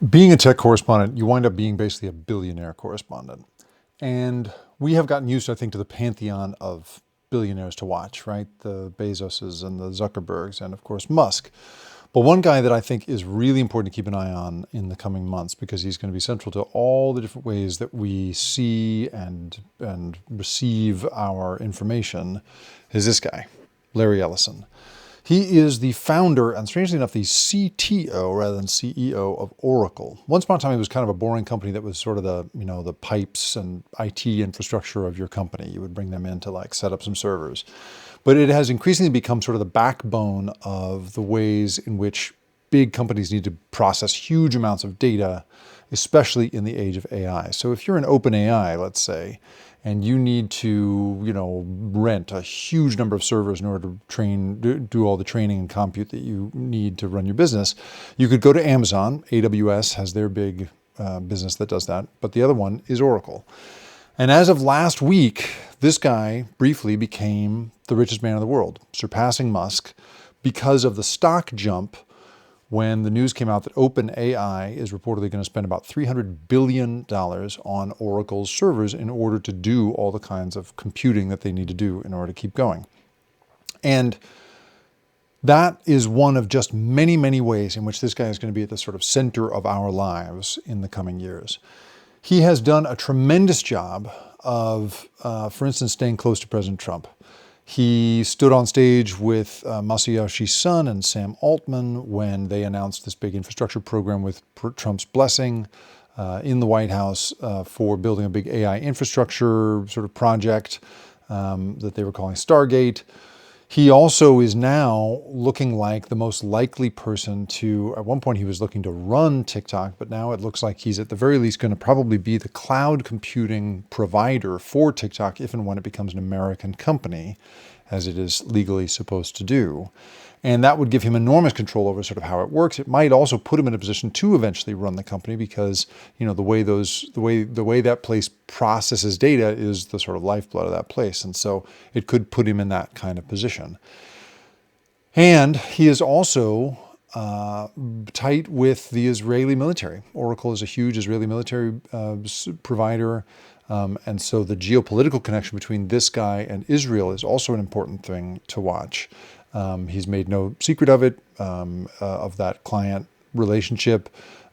Being a tech correspondent, you wind up being basically a billionaire correspondent. And we have gotten used, I think, to the pantheon of billionaires to watch, right? The Bezoses and the Zuckerbergs and, of course, Musk. But one guy that I think is really important to keep an eye on in the coming months, because he's going to be central to all the different ways that we see and receive our information, is this guy, Larry Ellison. He is the founder and, strangely enough, the CTO rather than CEO of Oracle. Once upon a time, it was kind of a boring company that was sort of the pipes and IT infrastructure of your company. You would bring them in to like set up some servers. But it has increasingly become sort of the backbone of the ways in which big companies need to process huge amounts of data, especially in the age of AI. So if you're an OpenAI, let's say, and you need to, rent a huge number of servers in order to do all the training and compute that you need to run your business, you could go to Amazon. AWS has their big business that does that, but the other one is Oracle. And as of last week, this guy briefly became the richest man in the world, surpassing Musk because of the stock jump when the news came out that OpenAI is reportedly going to spend about $300 billion on Oracle's servers in order to do all the kinds of computing that they need to do in order to keep going. And that is one of just many, many ways in which this guy is going to be at the sort of center of our lives in the coming years. He has done a tremendous job of, for instance, staying close to President Trump. He stood on stage with Masayoshi Son and Sam Altman when they announced this big infrastructure program with Trump's blessing in the White House for building a big AI infrastructure sort of project that they were calling Stargate. He also is now looking like the most likely person to, at one point he was looking to run TikTok, but now it looks like he's at the very least going to probably be the cloud computing provider for TikTok if and when it becomes an American company, as it is legally supposed to do. And that would give him enormous control over sort of how it works. It might also put him in a position to eventually run the company because, the way that place processes data is the sort of lifeblood of that place. And so it could put him in that kind of position. And he is also tight with the Israeli military. Oracle is a huge Israeli military provider. And so the geopolitical connection between this guy and Israel is also an important thing to watch. He's made no secret of it, of that client relationship.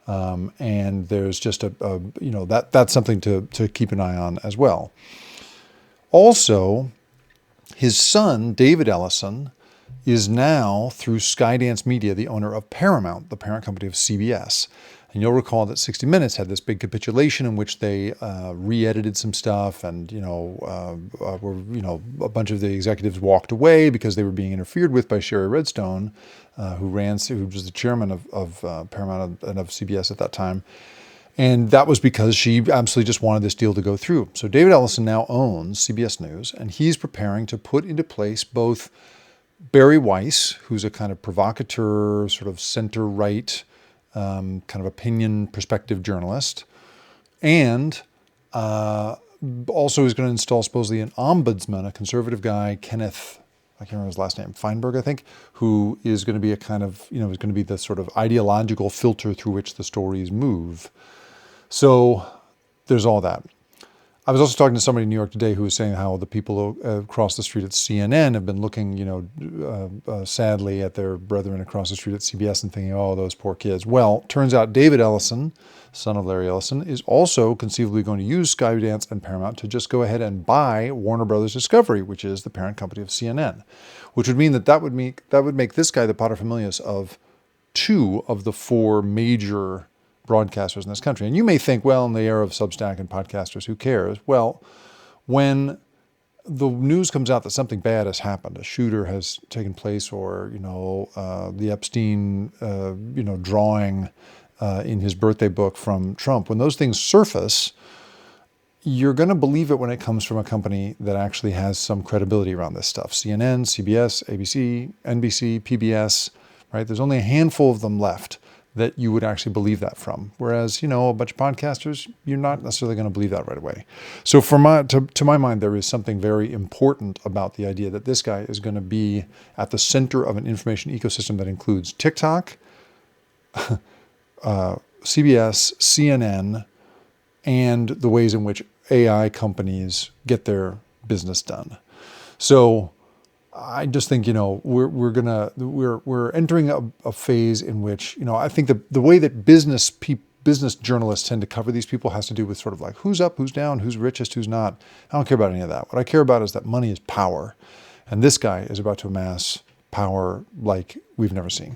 And there's just that's something to keep an eye on as well. Also, his son, David Ellison, is now, through Skydance Media, the owner of Paramount, the parent company of CBS. And you'll recall that 60 Minutes had this big capitulation in which they re-edited some stuff, and a bunch of the executives walked away because they were being interfered with by Sherry Redstone, who was the chairman of Paramount and of CBS at that time. And that was because she absolutely just wanted this deal to go through. So David Ellison now owns CBS News, and he's preparing to put into place both Barry Weiss, who's a kind of provocateur, sort of center-right, kind of opinion perspective journalist, and also is going to install supposedly an ombudsman, a conservative guy, Kenneth, I can't remember his last name, Feinberg, I think, who is going to be a kind of, is going to be the sort of ideological filter through which the stories move. So there's all that. I was also talking to somebody in New York today who was saying how the people across the street at CNN have been looking, sadly at their brethren across the street at CBS and thinking, oh, those poor kids. Well, turns out David Ellison, son of Larry Ellison, is also conceivably going to use Skydance and Paramount to just go ahead and buy Warner Brothers Discovery, which is the parent company of CNN, which would mean that would make this guy the paterfamilias of two of the four major broadcasters in this country. And you may think, well, in the era of Substack and podcasters, who cares? Well, when the news comes out that something bad has happened, a shooter has taken place, or, the Epstein, drawing in his birthday book from Trump, when those things surface, you're going to believe it when it comes from a company that actually has some credibility around this stuff. CNN, CBS, ABC, NBC, PBS, right? There's only a handful of them left that you would actually believe that from. Whereas, a bunch of podcasters, you're not necessarily going to believe that right away. So to my mind, there is something very important about the idea that this guy is going to be at the center of an information ecosystem that includes TikTok, CBS, CNN, and the ways in which AI companies get their business done. So I just think, we're entering a phase in which, I think the way that business journalists tend to cover these people has to do with sort of like who's up, who's down, who's richest, who's not. I don't care about any of that. What I care about is that money is power. And this guy is about to amass power like we've never seen.